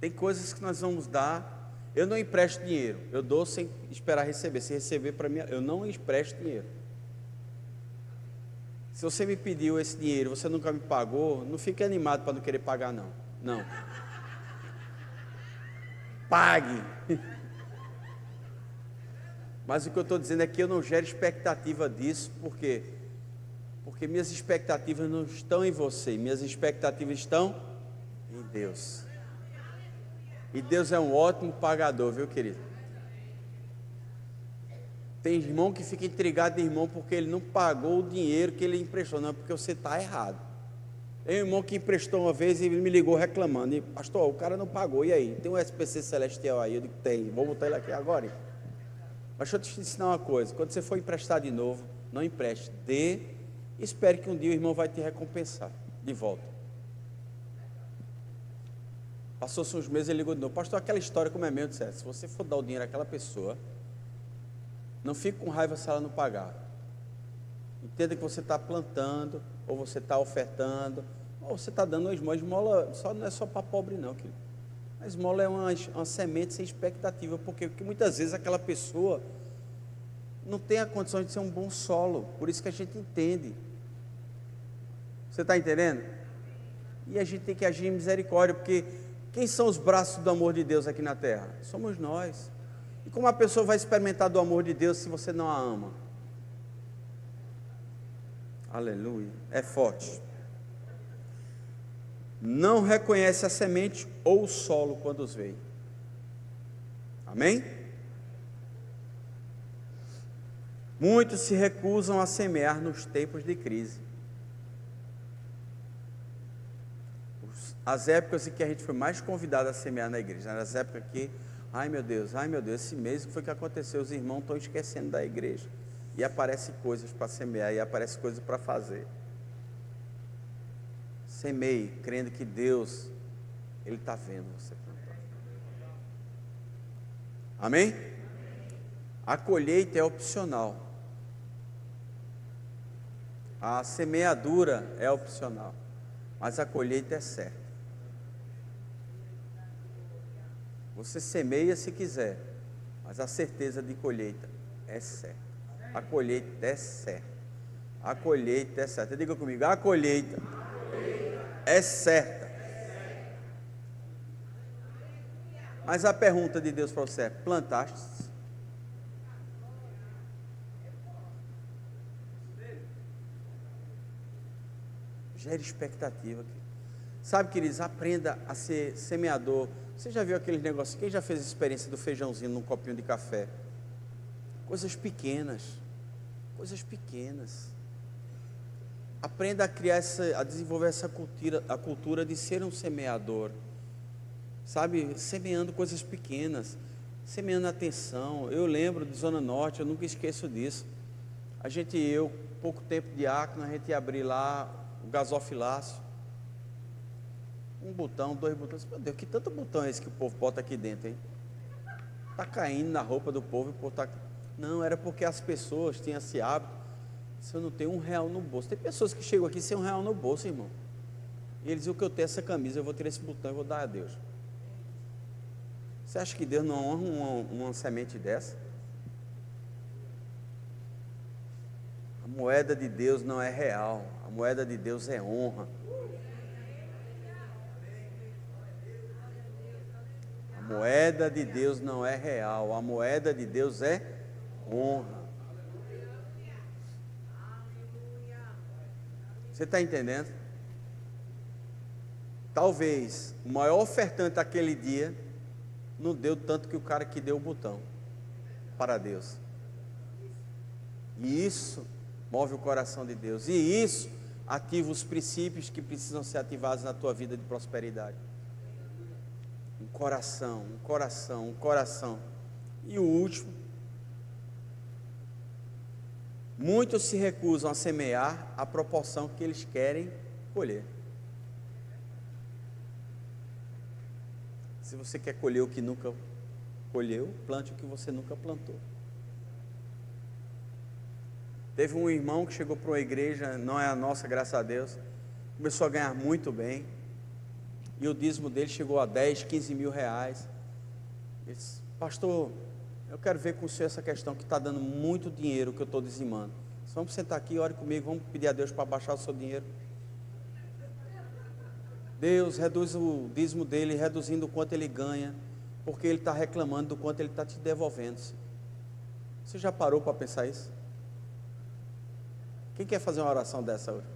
Tem coisas que nós vamos dar. Eu não empresto dinheiro, eu dou sem esperar receber. Se receber para mim, eu não empresto dinheiro. Se você me pediu esse dinheiro, você nunca me pagou, não fique animado para não querer pagar, não. Não. Pague. Mas o que eu estou dizendo é que eu não gero expectativa disso, por quê? Porque minhas expectativas não estão em você, minhas expectativas estão em Deus. E Deus é um ótimo pagador, viu, querido? Tem irmão que fica intrigado de irmão porque ele não pagou o dinheiro que ele emprestou, não, porque você está errado. Tem um irmão que emprestou uma vez e ele me ligou reclamando, e, pastor, o cara não pagou, e aí? Tem um SPC Celestial aí? Eu digo, tem, vou botar ele aqui agora. Hein? Mas deixa eu te ensinar uma coisa, quando você for emprestar de novo, não empreste, dê, e espere que um dia o irmão vai te recompensar, de volta. Passou-se uns meses, ele ligou de novo, pastor, aquela história como é mesmo, disse, se você for dar o dinheiro àquela pessoa, não fique com raiva se ela não pagar. Entenda que você está plantando, ou você está ofertando, ou você está dando uma esmola. Esmola só, não é só para pobre não, querido. A esmola é uma semente sem expectativa, porque muitas vezes aquela pessoa não tem a condição de ser um bom solo, por isso que a gente entende. Você está entendendo? E a gente tem que agir em misericórdia, porque quem são os braços do amor de Deus aqui na terra? Somos nós. E como a pessoa vai experimentar do amor de Deus se você não a ama? Aleluia, é forte. Não reconhece a semente ou o solo quando os vê. Amém? Muitos se recusam a semear nos tempos de crise. As épocas em que a gente foi mais convidado a semear na igreja, eram as épocas que, ai meu Deus, esse mês o que foi que aconteceu? Os irmãos estão esquecendo da igreja. E aparecem coisas para semear, e aparecem coisas para fazer. Semeie, crendo que Deus, Ele está vendo você plantar. Amém? A colheita é opcional. A semeadura é opcional, mas a colheita é certa. Você semeia se quiser, mas a certeza de colheita é certa. A colheita é certa. A colheita é certa. Diga comigo, a colheita é certa. Mas a pergunta de Deus para você é: plantaste? Gere expectativa. Sabe, queridos, aprenda a ser semeador. Você já viu aquele negócio? Quem já fez a experiência do feijãozinho num copinho de café? Coisas pequenas. Coisas pequenas. Aprenda a criar a desenvolver a cultura de ser um semeador. Sabe, semeando coisas pequenas, semeando atenção. Eu lembro de Zona Norte, eu nunca esqueço disso. Pouco tempo de diácono, a gente ia abrir lá o gasofilácio. Um botão, 2 botões. Meu Deus, que tanto botão é esse que o povo bota aqui dentro, hein? Está caindo na roupa do povo, o povo está... Não, era porque as pessoas tinham esse hábito. Se eu não tenho R$1 no bolso. Tem pessoas que chegam aqui sem R$1 no bolso, irmão. E eles dizem, que eu tenho essa camisa, eu vou tirar esse botão e vou dar a Deus. Você acha que Deus não honra uma semente dessa? A moeda de Deus não é real. A moeda de Deus é honra. A moeda de Deus não é real. A moeda de Deus é honra. Você está entendendo? Talvez o maior ofertante daquele dia não deu tanto que o cara que deu o botão. para Deus. E isso move o coração de Deus. E isso ativa os princípios que precisam ser ativados na tua vida de prosperidade. Um coração, um coração, um coração. E o último, muitos se recusam a semear a proporção que eles querem colher. Se você quer colher o que nunca colheu, plante o que você nunca plantou. Teve um irmão que chegou para uma igreja, não é a nossa, graças a Deus, começou a ganhar muito bem, e o dízimo dele chegou a 10, 15 mil reais. Ele disse: pastor, eu quero ver com o senhor essa questão que está dando muito dinheiro que eu estou dizimando. Vamos sentar aqui, ore comigo, vamos pedir a Deus para baixar o seu dinheiro. Deus reduz o dízimo dele, reduzindo o quanto ele ganha, porque ele está reclamando do quanto ele está te devolvendo. Você já parou para pensar isso? Quem quer fazer uma oração dessa hoje?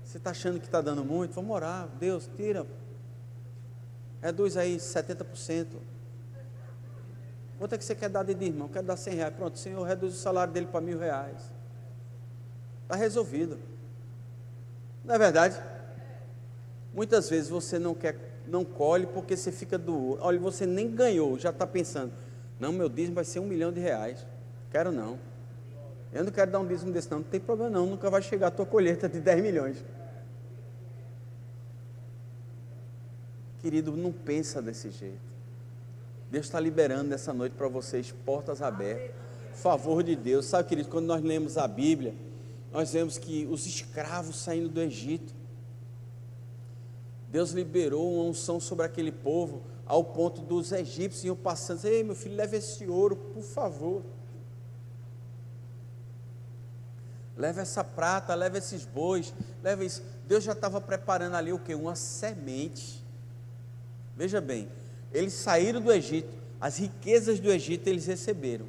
Você está achando que está dando muito? Vamos orar. Deus, tira, reduz aí 70%. Quanto é que você quer dar de dízimo? Eu quero dar 100 reais. Pronto, Senhor, reduz o salário dele para 1.000 reais. Está resolvido. Não é verdade? Muitas vezes você não colhe porque você fica do... Olha, você nem ganhou, já está pensando: não, meu dízimo vai ser 1 milhão de reais. Quero não. Eu não quero dar um dízimo desse não. Não tem problema não, nunca vai chegar a tua colheita de 10 milhões. Querido, não pensa desse jeito. Deus está liberando nessa noite para vocês portas abertas, favor de Deus. Sabe, querido, quando nós lemos a Bíblia, nós vemos que os escravos saindo do Egito, Deus liberou uma unção sobre aquele povo, ao ponto dos egípcios iam passando: ei, meu filho, leva esse ouro, por favor, leva essa prata, leva esses bois, leva isso. Deus já estava preparando ali o quê? Uma semente. Veja bem, eles saíram do Egito, as riquezas do Egito eles receberam,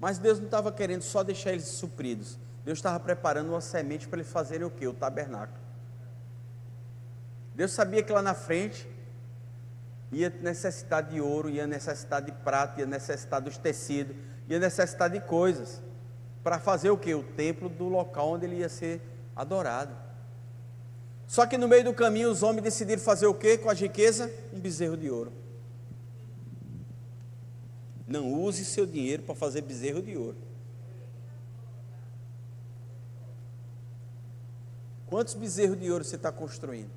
mas Deus não estava querendo só deixar eles supridos. Deus estava preparando uma semente para eles fazerem o quê? O tabernáculo. Deus sabia que lá na frente ia necessitar de ouro, ia necessitar de prata, ia necessitar dos tecidos, ia necessitar de coisas para fazer o quê? O templo do local onde ele ia ser adorado. Só que no meio do caminho os homens decidiram fazer o quê com a riqueza? Um bezerro de ouro. Não use seu dinheiro para fazer bezerro de ouro. Quantos bezerros de ouro você está construindo?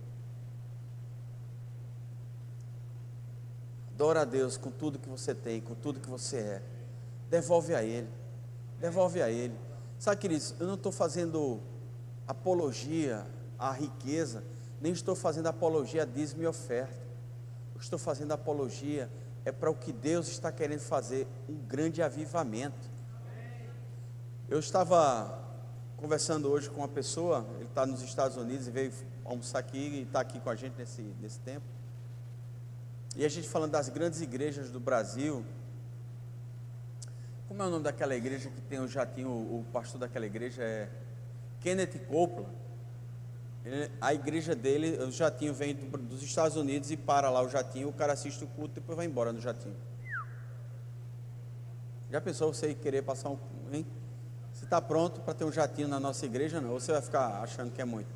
Adora a Deus com tudo que você tem, com tudo que você é. Devolve a Ele. Devolve a Ele. Sabe, queridos, eu não estou fazendo apologia à riqueza, nem estou fazendo apologia a dízimo e oferta. Eu estou fazendo apologia para o que Deus está querendo fazer, um grande avivamento. Eu estava conversando hoje com uma pessoa, ele está nos Estados Unidos e veio almoçar aqui e está aqui com a gente nesse tempo. E a gente falando das grandes igrejas do Brasil. Como é o nome daquela igreja que tem o jatinho? O pastor daquela igreja é Kenneth Copeland. A igreja dele, o jatinho vem dos Estados Unidos e para lá o jatinho, o cara assiste o culto e depois vai embora no jatinho. Já pensou você querer passar um... Hein? Você está pronto para ter um jatinho na nossa igreja? Não, ou você vai ficar achando que é muito?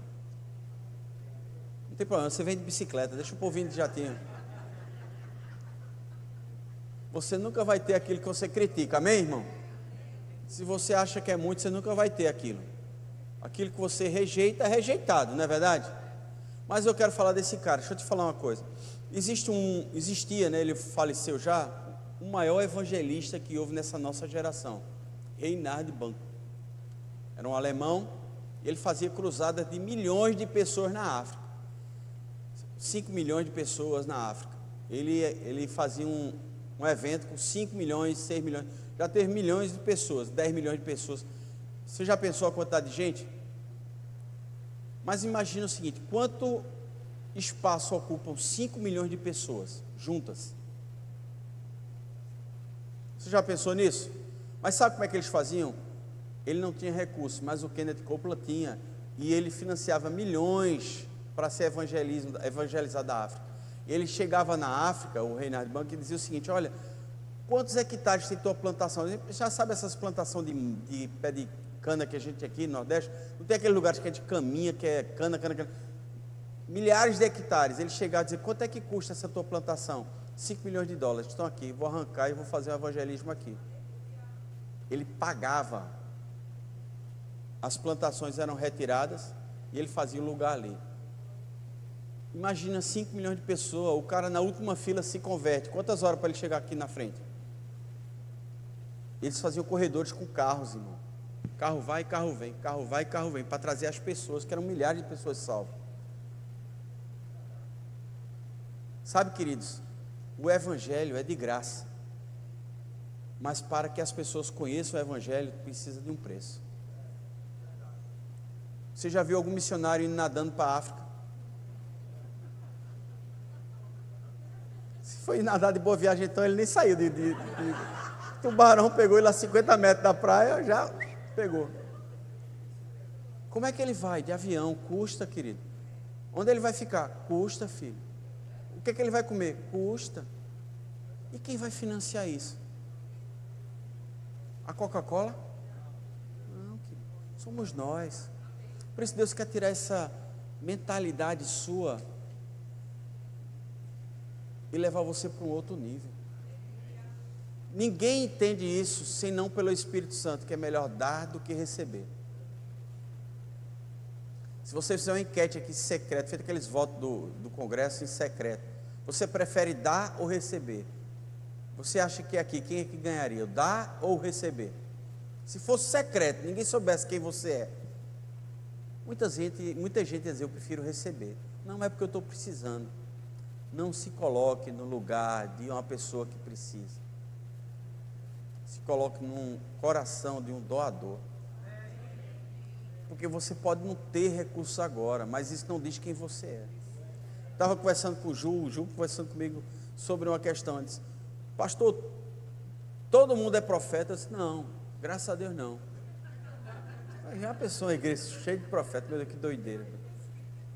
Não tem problema, você vem de bicicleta, deixa o povinho de jatinho. Você nunca vai ter aquilo que você critica, amém, irmão? Se você acha que é muito, você nunca vai ter aquilo. Aquilo que você rejeita é rejeitado, não é verdade? Mas eu quero falar desse cara. Deixa eu te falar uma coisa. Existia, né, ele faleceu já, o maior evangelista que houve nessa nossa geração, Reinhard Bonk. Era um alemão, e ele fazia cruzadas de milhões de pessoas na África. 5 milhões de pessoas na África. Ele fazia um evento com 5 milhões, 6 milhões, já teve milhões de pessoas, 10 milhões de pessoas. Você já pensou a quantidade de gente? Mas imagina o seguinte: quanto espaço ocupam 5 milhões de pessoas juntas? Você já pensou nisso? Mas sabe como é que eles faziam? Ele não tinha recursos, mas o Kenneth Copeland tinha, e ele financiava milhões para ser evangelizado da África. Ele chegava na África, o Reinhard Bonk, e dizia o seguinte: olha, Quantos hectares tem tua plantação? A gente já sabe essas plantações de pé de cana que a gente aqui no Nordeste, não tem aquele lugar que a gente caminha, que é cana. Milhares de hectares. Ele chegar a dizer, quanto é que custa essa tua plantação? 5 milhões de dólares, estão aqui, vou arrancar e vou fazer um evangelismo aqui. Ele pagava, as plantações eram retiradas e ele fazia um lugar ali. Imagina 5 milhões de pessoas, o cara na última fila se converte, quantas horas para ele chegar aqui na frente? Eles faziam corredores com carros, irmão. Carro vai, carro vem, carro vai, carro vem, para trazer as pessoas, que eram milhares de pessoas salvas. Sabe, queridos, o evangelho é de graça, mas para que as pessoas conheçam o evangelho, precisa de um preço. Você já viu algum missionário indo nadando para a África? Se foi nadar de boa viagem, então ele nem saiu tubarão pegou ele a 50 metros da praia, já pegou. Como é que ele vai? De avião, custa, querido. Onde ele vai ficar? Custa, filho. O que é que ele vai comer? Custa. E quem vai financiar isso? A Coca-Cola? Não, querido. Somos nós. Por isso Deus quer tirar essa mentalidade sua e levar você para um outro nível. Ninguém entende isso senão pelo Espírito Santo, que é melhor dar do que receber. Se você fizer uma enquete aqui secreta, feito aqueles votos do Congresso em secreto, você prefere dar ou receber? Você acha que aqui, quem é que ganharia? Dar ou receber? Se fosse secreto, ninguém soubesse quem você é. Muita gente diz, eu prefiro receber. Não é porque eu estou precisando. Não se coloque no lugar de uma pessoa que precisa. Se coloque no coração de um doador. Porque você pode não ter recursos agora, mas isso não diz quem você é. Estava conversando com o Ju conversando comigo sobre uma questão. Ele disse, pastor, todo mundo é profeta? Eu disse, não, graças a Deus não. Já pensou uma igreja cheia de profetas, meu Deus, que doideira.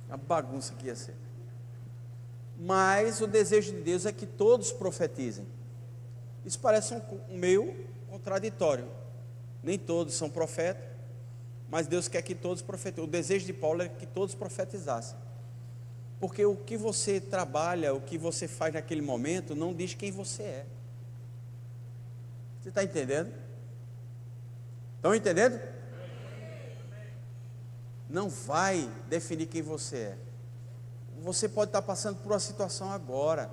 A bagunça que ia ser. Mas o desejo de Deus é que todos profetizem. Isso parece um meio contraditório. Nem todos são profetas, mas Deus quer que todos profetizem. O desejo de Paulo é que todos profetizassem. Porque o que você trabalha, o que você faz naquele momento, não diz quem você é. Você está entendendo? Estão entendendo? Não vai definir quem você é. Você pode estar passando por uma situação agora,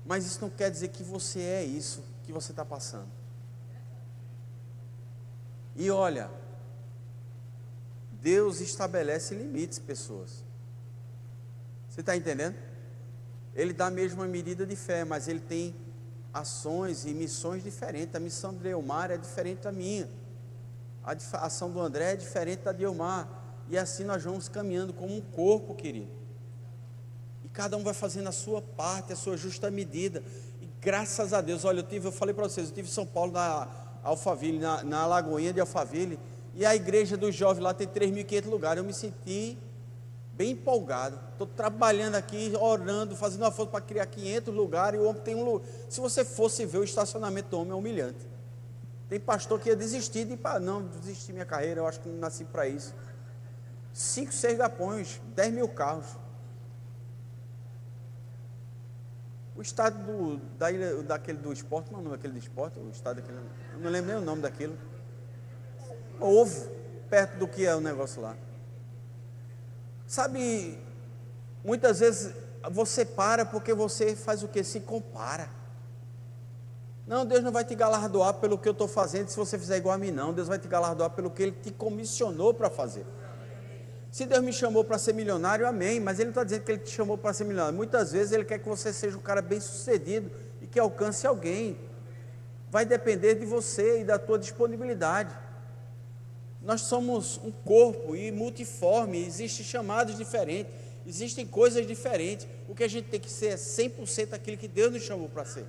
mas isso não quer dizer que você é isso que você está passando. E olha, Deus estabelece limites, pessoas. Você está entendendo? Ele dá a mesma medida de fé, mas ele tem ações e missões diferentes. A missão de Leomar é diferente da minha. A ação do André é diferente da de Elmar. E assim nós vamos caminhando como um corpo, querido. E cada um vai fazendo a sua parte, a sua justa medida. E graças a Deus, olha, eu falei para vocês, eu estive em São Paulo, na Alphaville, na Lagoinha de Alphaville, e a igreja dos jovens lá tem 3.500 lugares. Eu me senti bem empolgado. Estou trabalhando aqui, orando, fazendo uma força para criar 500 lugares, e o homem tem um lugar. Se você fosse ver o estacionamento do homem, é humilhante. Tem pastor que ia desistir não, desisti minha carreira, eu acho que não nasci para isso. 5, 6 galpões, 10 mil carros. O estado daquele do esporte, não é aquele do esporte, o estado daquele, eu não lembro nem o nome daquilo. Ovo, perto do que é o negócio lá. Sabe, muitas vezes você para porque você faz o que? Se compara. Não, Deus não vai te galardoar pelo que eu estou fazendo se você fizer igual a mim, não. Deus vai te galardoar pelo que Ele te comissionou para fazer. Se Deus me chamou para ser milionário, amém, mas Ele não está dizendo que Ele te chamou para ser milionário. Muitas vezes Ele quer que você seja um cara bem sucedido e que alcance alguém. Vai depender de você e da tua disponibilidade. Nós somos um corpo e multiforme, existem chamados diferentes, existem coisas diferentes. O que a gente tem que ser é 100% aquilo que Deus nos chamou para ser.